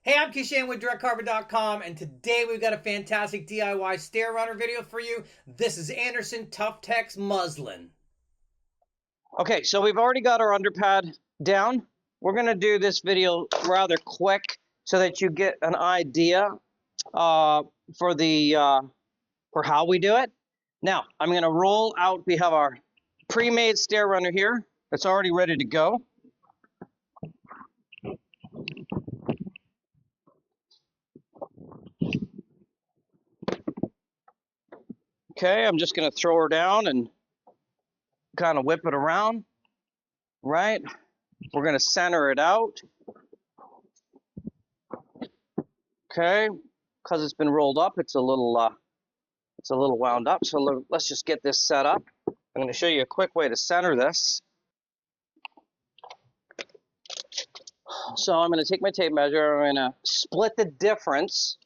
Hey, I'm Shannon with DirectCarpet.com, and today we've got a fantastic DIY stair runner video for you. This is Anderson Tuftex Muslin. Okay, so we've already got our underpad down. We're going to do this video rather quick so that you get an idea for how we do it. Now, I'm going to roll out. We have our pre-made stair runner here. It's already ready to go. Okay, I'm just going to throw her down and kind of whip it around, right? We're going to center it out. Okay, because it's been rolled up, it's a little wound up. So let's just get this set up. I'm going to show you a quick way to center this. So I'm going to take my tape measure. I'm going to split the difference.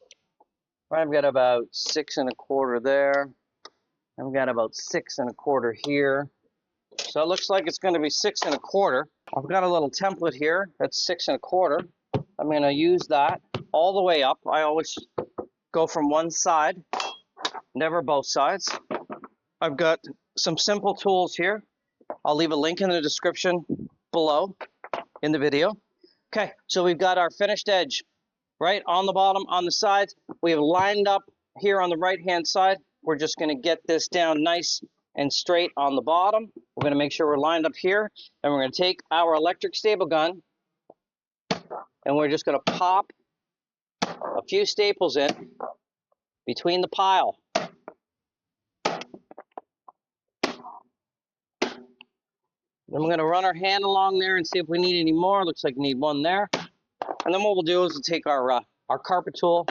Right, I've got about 6 1/4 there. I've got about 6 1/4 here. So it looks like it's going to be 6 1/4. I've got a little template here that's 6 1/4. I'm going to use that all the way up. I always go from one side, never both sides. I've got some simple tools here. I'll leave a link in the description below in the video. Okay, so we've got our finished edge right on the bottom, on the sides. We have lined up here on the right-hand side. We're just going to get this down nice and straight on the bottom. We're going to make sure we're lined up here, and we're going to take our electric staple gun, and we're just going to pop a few staples in between the pile. Then we're going to run our hand along there and see if we need any more. Looks like we need one there. And then what we'll do is we'll take our carpet tool,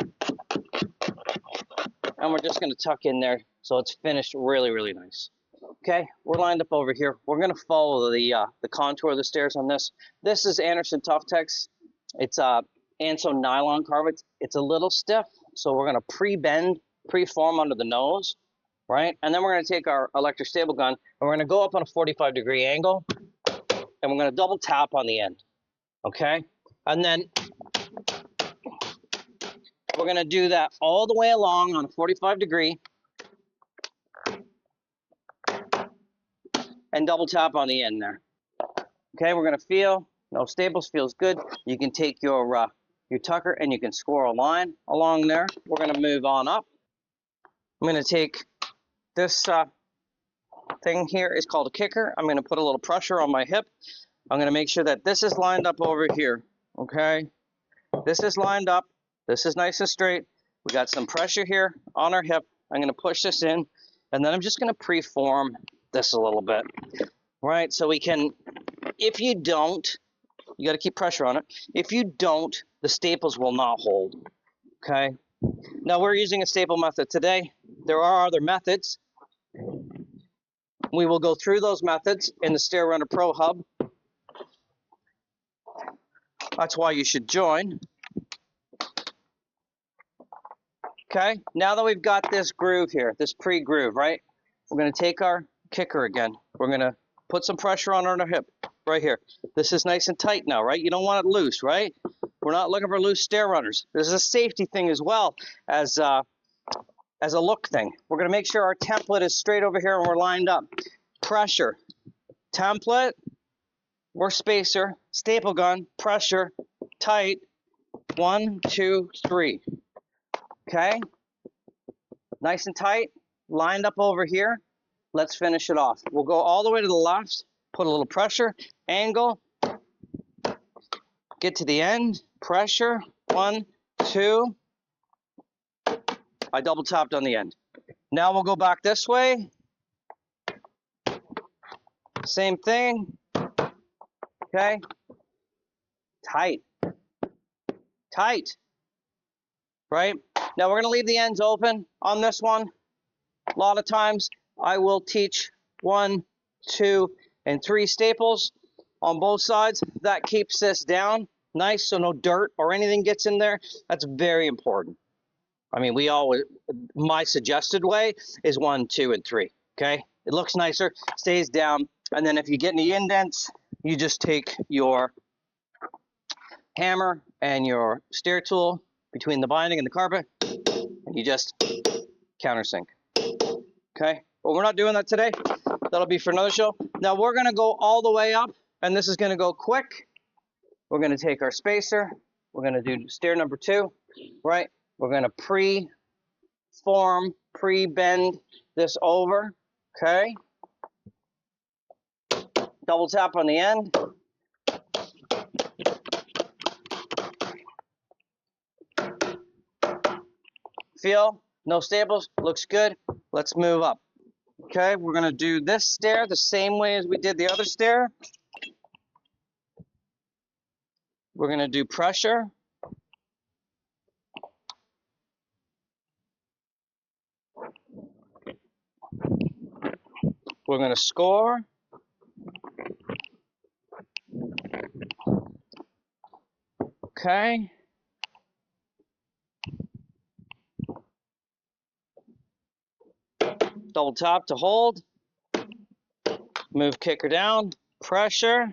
and we're just going to tuck in there so it's finished really, really nice. Okay, we're lined up over here. We're going to follow the contour of the stairs on this. This is Anderson Tuftex. It's Anso nylon carpet. It's a little stiff, so we're going to pre-bend, pre-form under the nose, right? And then we're going to take our electric staple gun, and we're going to go up on a 45-degree angle, and we're going to double tap on the end, okay? And then we're going to do that all the way along on a 45-degree and double tap on the end there. Okay, we're going to feel, no staples, feels good. You can take your tucker and you can score a line along there. We're going to move on up. I'm going to take this thing here. It's called a kicker. I'm going to put a little pressure on my hip. I'm going to make sure that this is lined up over here. Okay, this is lined up. This is nice and straight. We got some pressure here on our hip. I'm going to push this in, and then I'm just going to pre-form this a little bit. Right, so we can, if you don't, you got to keep pressure on it. If you don't, the staples will not hold. Okay, now we're using a staple method today. There are other methods. We will go through those methods in the Stair Runner Pro Hub. That's why you should join. Okay, now that we've got this groove here, this pre-groove, right? We're going to take our kicker again. We're going to put some pressure on our hip right here. This is nice and tight now, right? You don't want it loose, right? We're not looking for loose stair runners. This is a safety thing as well as a look thing. We're going to make sure our template is straight over here and we're lined up. Pressure, template, work spacer, staple gun, pressure, tight, 1, 2, 3. Okay, nice and tight, lined up over here. Let's finish it off. We'll go all the way to the left, put a little pressure, angle, get to the end, pressure, 1, 2. I double tapped on the end. Now we'll go back this way. Same thing. Okay, tight, tight, right? Now we're going to leave the ends open on this one. A lot of times I will teach 1, 2, and 3 staples on both sides. That keeps this down nice so no dirt or anything gets in there. That's very important. I mean, my suggested way is 1, 2, and 3. Okay, it looks nicer, stays down, and then if you get any indents, you just take your hammer and your stair tool between the binding and the carpet, and you just countersink. Okay, but we're not doing that today. That'll be for another show. Now we're gonna go all the way up, and this is gonna go quick. We're gonna take our spacer. We're gonna do stair number 2, right? We're gonna pre-form, pre-bend this over, okay? Double tap on the end. Feel, no staples, looks good. Let's move up. Okay, we're gonna do this stair the same way as we did the other stair. We're gonna do pressure. We're gonna score. Okay. Double tap to hold. Move kicker down, pressure.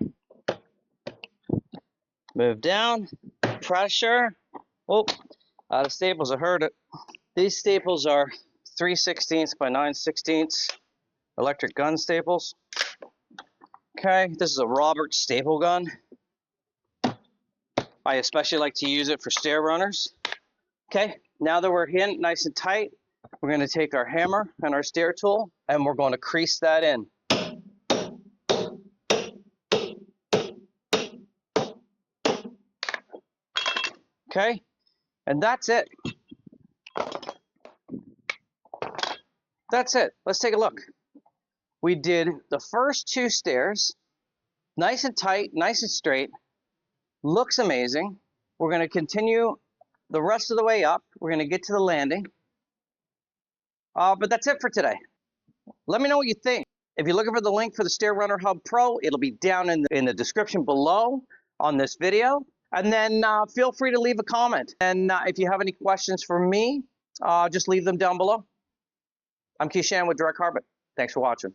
Move down, pressure. Oh, out of staples, I heard it. These staples are 3/16 by 9/16 electric gun staples. Okay, this is a Robert staple gun. I especially like to use it for stair runners. Okay, now that we're in nice and tight, we're going to take our hammer and our stair tool, and we're going to crease that in. Okay, and that's it. That's it. Let's take a look. We did the first 2 stairs, nice and tight, nice and straight. Looks amazing. We're going to continue the rest of the way up. We're going to get to the landing. But that's it for today. Let me know what you think. If you're looking for the link for the Stair Runner Hub Pro, it'll be down in the description below on this video. And then feel free to leave a comment. And if you have any questions for me, just leave them down below. I'm Shannon with Direct Carpet. Thanks for watching.